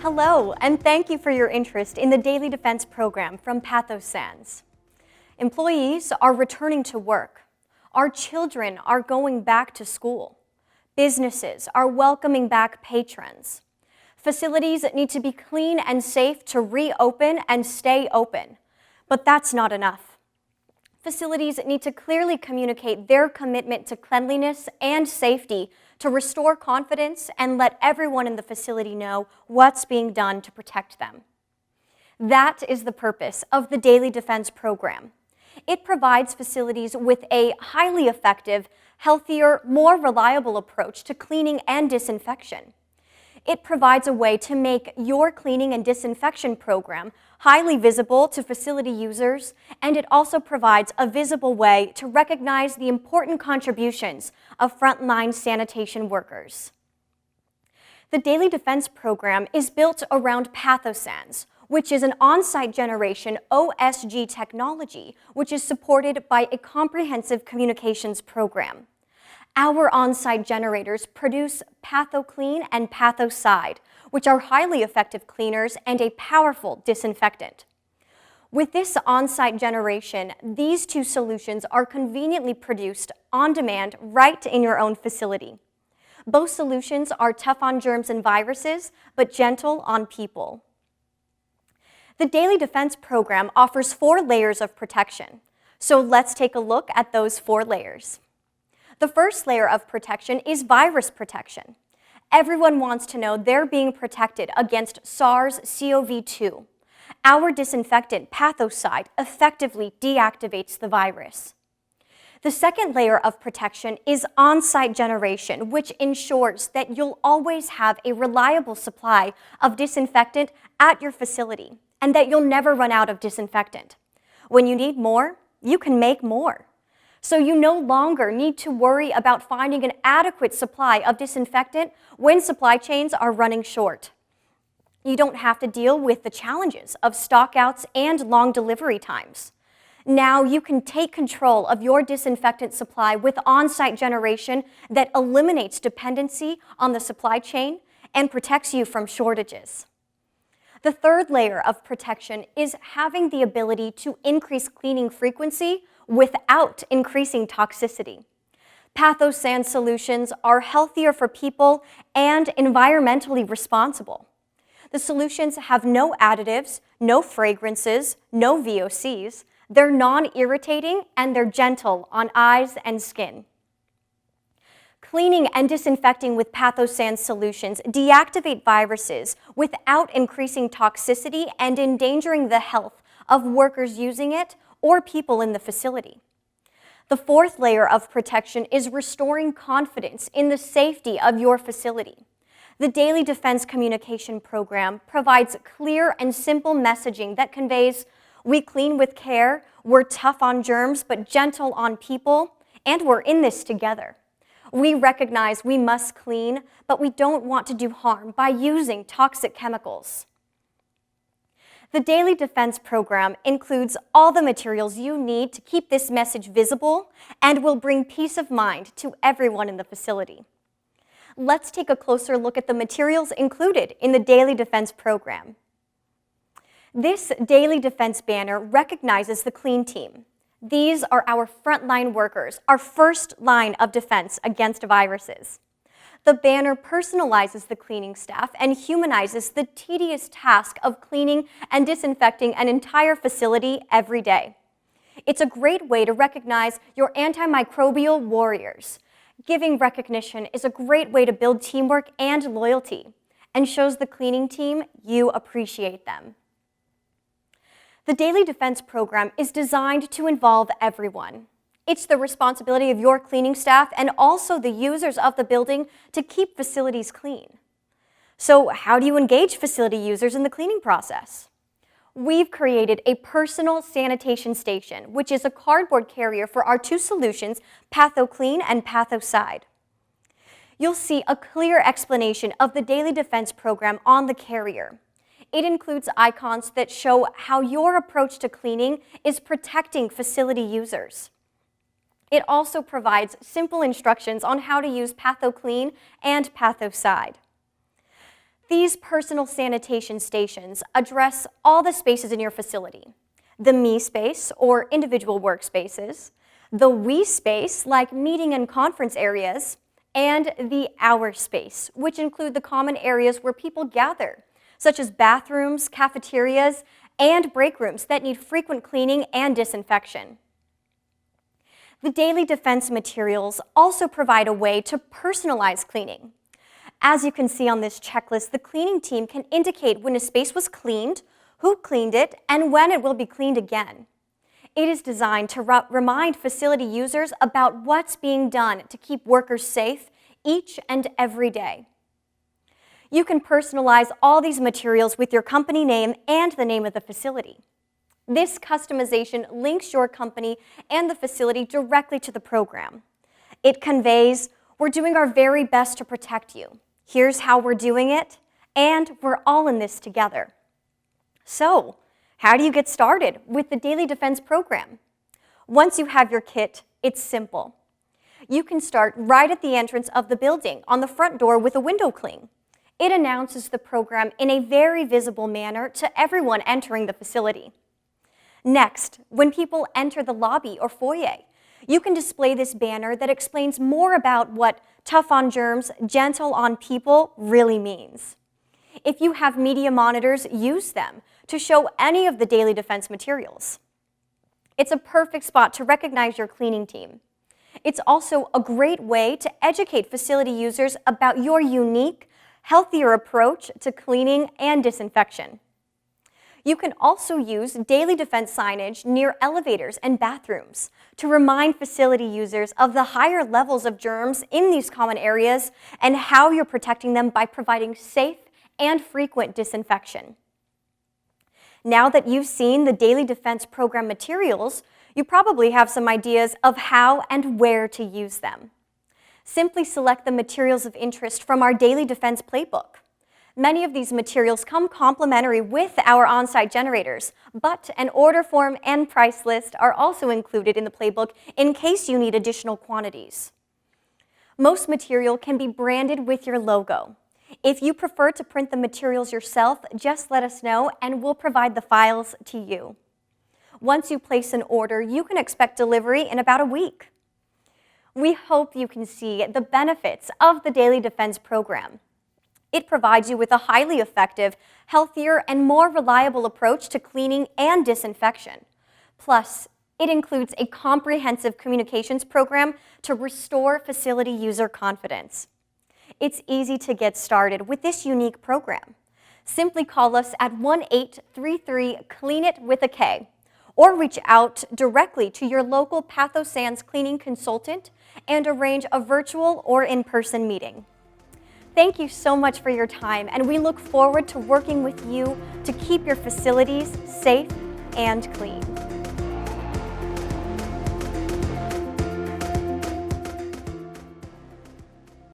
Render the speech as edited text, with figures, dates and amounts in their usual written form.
Hello, and thank you for your interest in the Daily Defense program from PathoSans. Employees are returning to work. Our children are going back to school. Businesses are welcoming back patrons. Facilities need to be clean and safe to reopen and stay open. But that's not enough. Facilities need to clearly communicate their commitment to cleanliness and safety to restore confidence and let everyone in the facility know what's being done to protect them. That is the purpose of the Daily Defense program. It provides facilities with a highly effective, healthier, more reliable approach to cleaning and disinfection. It provides a way to make your cleaning and disinfection program highly visible to facility users, and it also provides a visible way to recognize the important contributions of frontline sanitation workers. The Daily Defense program is built around PathoSans, which is an on-site generation OSG technology, which is supported by a comprehensive communications program. Our on-site generators produce PathoClean and PathoSide, which are highly effective cleaners and a powerful disinfectant. With this on-site generation, these two solutions are conveniently produced on demand right in your own facility. Both solutions are tough on germs and viruses, but gentle on people. The Daily Defense program offers 4 layers of protection. So let's take a look at those 4 layers. The first layer of protection is virus protection. Everyone wants to know they're being protected against SARS-CoV-2. Our disinfectant, PathoSide, effectively deactivates the virus. The second layer of protection is on-site generation, which ensures that you'll always have a reliable supply of disinfectant at your facility and that you'll never run out of disinfectant. When you need more, you can make more. So you no longer need to worry about finding an adequate supply of disinfectant when supply chains are running short. You don't have to deal with the challenges of stockouts and long delivery times. Now you can take control of your disinfectant supply with on-site generation that eliminates dependency on the supply chain and protects you from shortages. The third layer of protection is having the ability to increase cleaning frequency without increasing toxicity. PathoSans solutions are healthier for people and environmentally responsible. The solutions have no additives, no fragrances, no VOCs. They're non-irritating and they're gentle on eyes and skin. Cleaning and disinfecting with PathoSans solutions deactivate viruses without increasing toxicity and endangering the health of workers using it or people in the facility. The fourth layer of protection is restoring confidence in the safety of your facility. The Daily Defense communication program provides clear and simple messaging that conveys, we clean with care, we're tough on germs but gentle on people, and we're in this together. We recognize we must clean, but we don't want to do harm by using toxic chemicals. The Daily Defense program includes all the materials you need to keep this message visible and will bring peace of mind to everyone in the facility. Let's take a closer look at the materials included in the Daily Defense program. This Daily Defense banner recognizes the clean team. These are our frontline workers, our first line of defense against viruses. The banner personalizes the cleaning staff and humanizes the tedious task of cleaning and disinfecting an entire facility every day. It's a great way to recognize your antimicrobial warriors. Giving recognition is a great way to build teamwork and loyalty, and shows the cleaning team you appreciate them. The Daily Defense program is designed to involve everyone. It's the responsibility of your cleaning staff and also the users of the building to keep facilities clean. So how do you engage facility users in the cleaning process? We've created a personal sanitation station, which is a cardboard carrier for our 2 solutions, PathoClean and PathoSide. You'll see a clear explanation of the Daily Defense program on the carrier. It includes icons that show how your approach to cleaning is protecting facility users. It also provides simple instructions on how to use PathoClean and PathoSide. These personal sanitation stations address all the spaces in your facility. The me space, or individual workspaces, the we space, like meeting and conference areas, and the our space, which include the common areas where people gather, such as bathrooms, cafeterias, and break rooms that need frequent cleaning and disinfection. The daily defense materials also provide a way to personalize cleaning. As you can see on this checklist, the cleaning team can indicate when a space was cleaned, who cleaned it, and when it will be cleaned again. It is designed to remind facility users about what's being done to keep workers safe each and every day. You can personalize all these materials with your company name and the name of the facility. This customization links your company and the facility directly to the program. It conveys, "We're doing our very best to protect you. Here's how we're doing it, and we're all in this together." So, how do you get started with the Daily Defense program? Once you have your kit, it's simple. You can start right at the entrance of the building on the front door with a window cling. It announces the program in a very visible manner to everyone entering the facility. Next, when people enter the lobby or foyer, you can display this banner that explains more about what tough on germs, gentle on people really means. If you have media monitors, use them to show any of the daily defense materials. It's a perfect spot to recognize your cleaning team. It's also a great way to educate facility users about your unique, healthier approach to cleaning and disinfection. You can also use daily defense signage near elevators and bathrooms to remind facility users of the higher levels of germs in these common areas and how you're protecting them by providing safe and frequent disinfection. Now that you've seen the Daily Defense program materials, you probably have some ideas of how and where to use them. Simply select the materials of interest from our Daily Defense playbook. Many of these materials come complimentary with our on-site generators, but an order form and price list are also included in the playbook in case you need additional quantities. Most material can be branded with your logo. If you prefer to print the materials yourself, just let us know and we'll provide the files to you. Once you place an order, you can expect delivery in about a week. We hope you can see the benefits of the Daily Defense program. It provides you with a highly effective, healthier, and more reliable approach to cleaning and disinfection. Plus, it includes a comprehensive communications program to restore facility user confidence. It's easy to get started with this unique program. Simply call us at 1-833-CLEAN-IT with a K, or reach out directly to your local PathoSans cleaning consultant and arrange a virtual or in-person meeting. Thank you so much for your time, and we look forward to working with you to keep your facilities safe and clean.